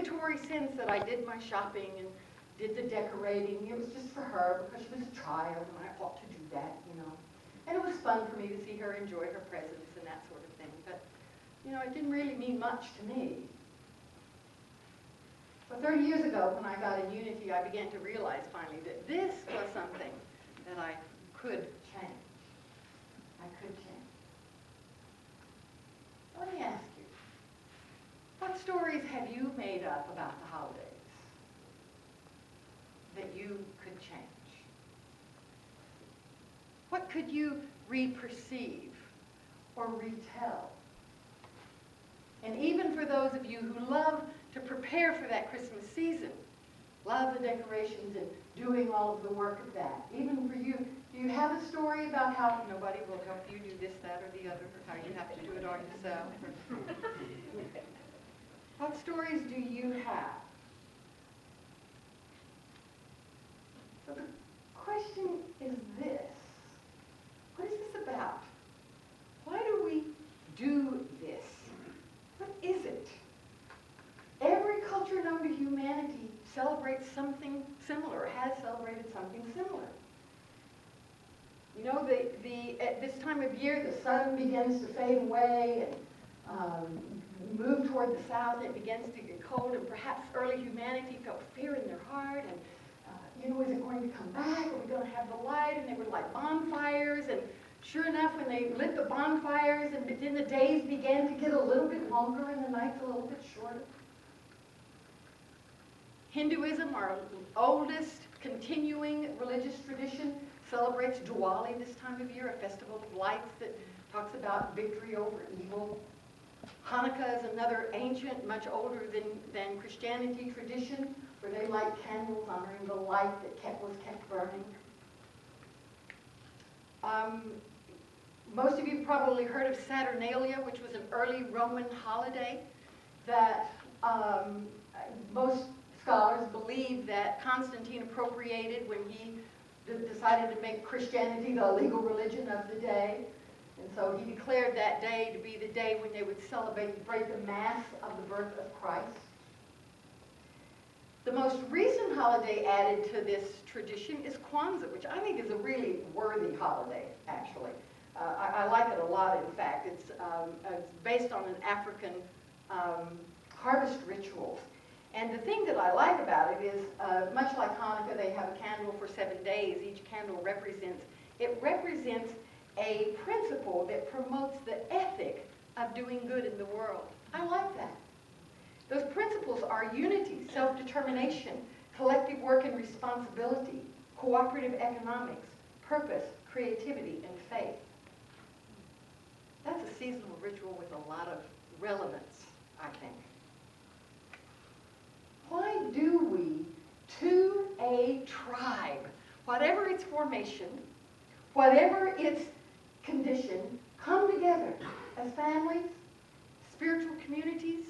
obligatory sense that I did my shopping and did the decorating. It was just for her because she was a child and I ought to do that, you know. And it was fun for me to see her enjoy her presents and that sort of thing. But, you know, it didn't really mean much to me. But 30 years ago, when I got in Unity, I began to realize finally that this was something that I could change. I could change. Let me ask you, what stories have you made up about the holidays that you could change? What could you reperceive or retell? And even for those of you who love to prepare for that Christmas season, love the decorations and doing all of the work of that, even for you, do you have a story about how nobody will help you do this, that, or the other, or how you have to do it all yourself? What stories do you have? So the question is this. What is this about? Why do we do this? What is it? Every culture known to humanity celebrates something similar, has celebrated something similar. You know, at this time of year, the sun begins to fade away and move toward the south. It begins to get cold, and perhaps early humanity felt fear in their heart. And, you know, is it going to come back? Are we going to have the light? And they would light bonfires. And sure enough, when they lit the bonfires, and then the days began to get a little bit longer and the nights a little bit shorter. Hinduism, our oldest continuing religious tradition, celebrates Diwali this time of year, a festival of lights that talks about victory over evil. Hanukkah is another ancient, much older than Christianity tradition, where they light candles honoring the light that was kept burning. Most of you probably heard of Saturnalia, which was an early Roman holiday that most scholars believe that Constantine appropriated when he decided to make Christianity the legal religion of the day. And so he declared that day to be the day when they would celebrate the Mass of the birth of Christ. The most recent holiday added to this tradition is Kwanzaa, which I think is a really worthy holiday, actually. I like it a lot, in fact. It's based on an African harvest rituals. And the thing that I like about it is, much like Hanukkah, they have a candle for 7 days. Each candle represents a principle that promotes the ethic of doing good in the world. I like that. Those principles are unity, self-determination, collective work and responsibility, cooperative economics, purpose, creativity, and faith. That's a seasonal ritual with a lot of relevance, I think. Why do we, to a tribe, whatever its formation, whatever its condition, come together as families, spiritual communities,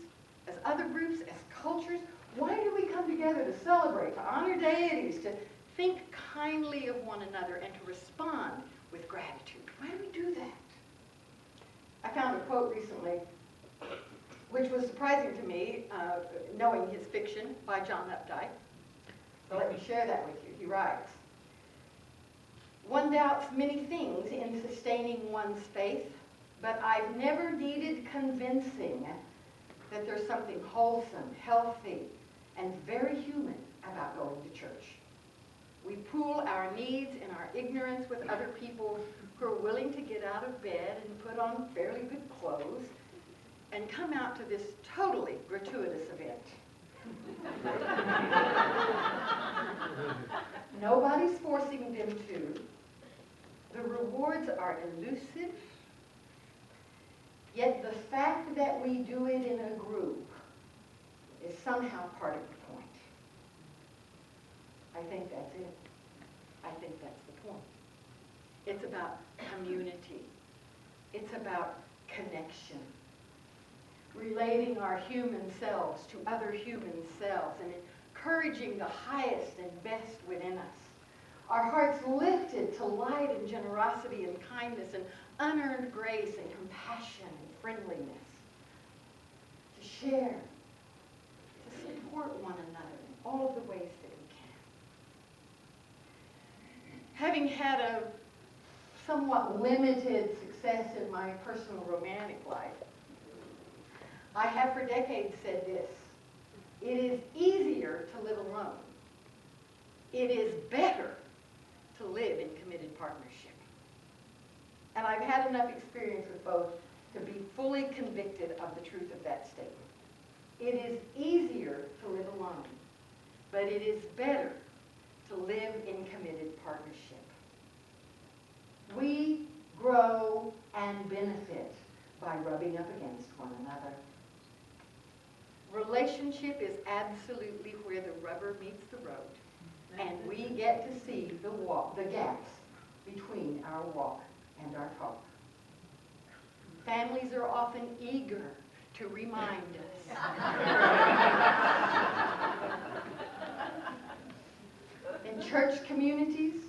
as other groups, as cultures? Why do we come together to celebrate, to honor deities, to think kindly of one another, and to respond with gratitude? Why do we do that? I found a quote recently which was surprising to me, knowing his fiction, by John Updike. So let me share that with you. He writes, "One doubts many things in sustaining one's faith, but I've never needed convincing that there's something wholesome, healthy, and very human about going to church. We pool our needs and our ignorance with other people who are willing to get out of bed and put on fairly good clothes and come out to this totally gratuitous event. Nobody's forcing them to. The rewards are elusive, yet the fact that we do it in a group is somehow part of the point." I think that's it. I think that's the point. It's about community. It's about connection. Relating our human selves to other human selves and encouraging the highest and best within us. Our hearts lifted to light and generosity and kindness and unearned grace and compassion and friendliness. To share. To simple. all of the ways that we can. Having had a somewhat limited success in my personal romantic life, I have for decades said this: it is easier to live alone. It is better to live in committed partnership. And I've had enough experience with both to be fully convicted of the truth of that statement. It is easier to live alone, but it is better to live in committed partnership. We grow and benefit by rubbing up against one another. Relationship is absolutely where the rubber meets the road, and we get to see the gaps between our walk and our talk. Families are often eager to remind us. In church communities,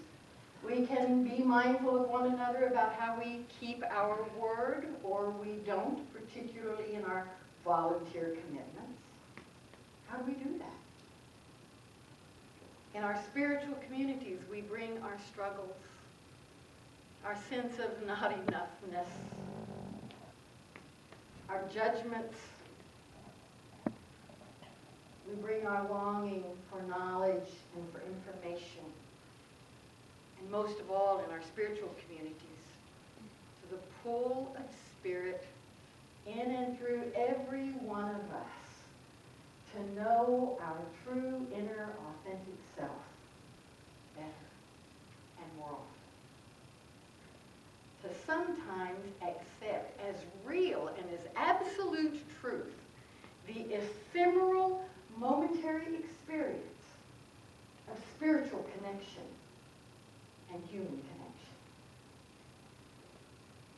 we can be mindful of one another about how we keep our word or we don't, particularly in our volunteer commitments. How do we do that? In our spiritual communities, we bring our struggles, our sense of not enoughness, our judgments. We bring our longing for knowledge and for information. And most of all, in our spiritual communities, to the pool of Spirit in and through every one of us to know our true, inner, authentic self better and more often. To sometimes accept as real and as absolute truth the ephemeral, momentary experience of spiritual connection and human connection.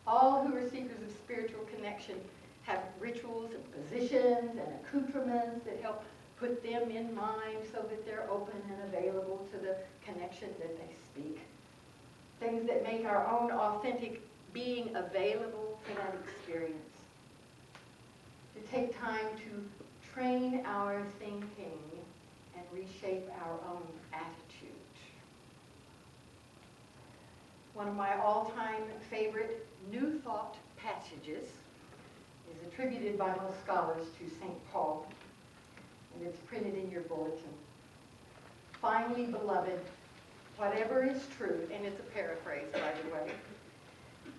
All who are seekers of spiritual connection have rituals and positions and accoutrements that help put them in mind so that they're open and available to the connection that they speak. Things that make our own authentic being available for that experience. To take time to train our thinking and reshape our own attitude. One of my all-time favorite New Thought passages is attributed by most scholars to St. Paul, and it's printed in your bulletin. Finally, beloved, whatever is true, and it's a paraphrase, by the way,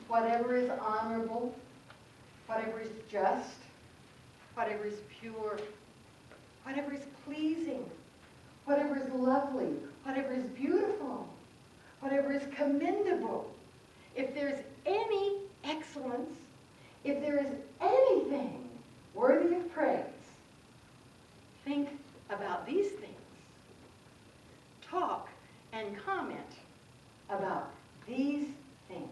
whatever is honorable, whatever is just, whatever is pure, whatever is pleasing, whatever is lovely, whatever is beautiful, whatever is commendable, if there's any excellence, if there is anything worthy of praise, think about these things. Talk and comment about these things.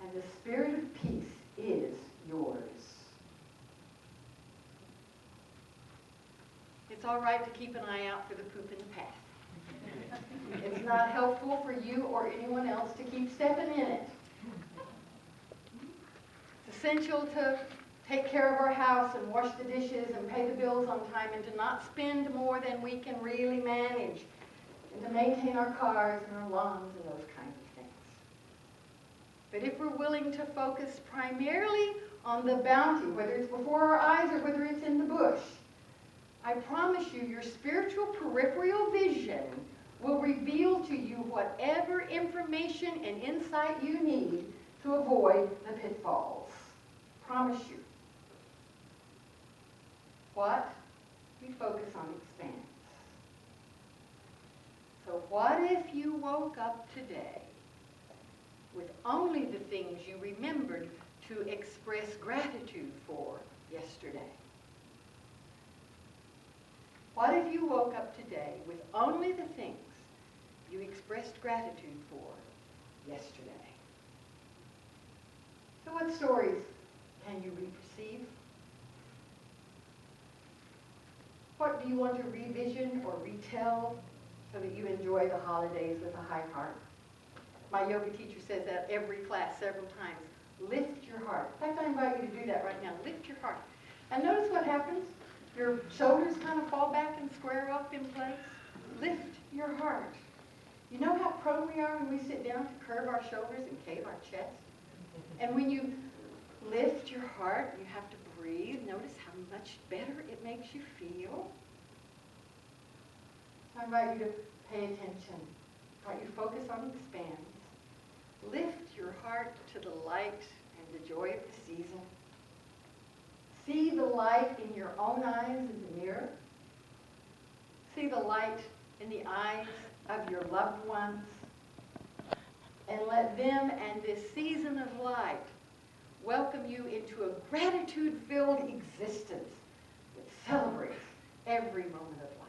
And the spirit of peace is yours. It's all right to keep an eye out for the poop in the path. It's not helpful for you or anyone else to keep stepping in it. It's essential to take care of our house and wash the dishes and pay the bills on time and to not spend more than we can really manage and to maintain our cars and our lawns and those kinds of things. But if we're willing to focus primarily on the bounty, whether it's before our eyes or whether it's in the bush, I promise you your spiritual peripheral vision will reveal to you whatever information and insight you need to avoid the pitfalls. Promise you. What we focus on expands. So what if you woke up today with only the things you remembered to express gratitude for yesterday? What if you woke up today with only the things you expressed gratitude for yesterday? So what stories can you re-perceive? What do you want to revision or retell so that you enjoy the holidays with a high heart? My yoga teacher says that every class several times. Lift your heart. In fact, I invite you to do that right now. Lift your heart. And notice what happens. Your shoulders kind of fall back and square up in place. Lift your heart. You know how prone we are when we sit down to curve our shoulders and cave our chest? And when you lift your heart, you have to breathe. Notice how much better it makes you feel. I invite you to pay attention. I invite you to focus on the expanse. Lift your heart to the light and the joy of the season. See the light in your own eyes in the mirror. See the light in the eyes of your loved ones. And let them and this season of light welcome you into a gratitude-filled existence that celebrates every moment of life.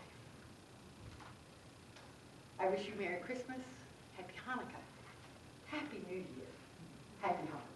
I wish you Merry Christmas, Happy Hanukkah, Happy New Year, Happy Hanukkah.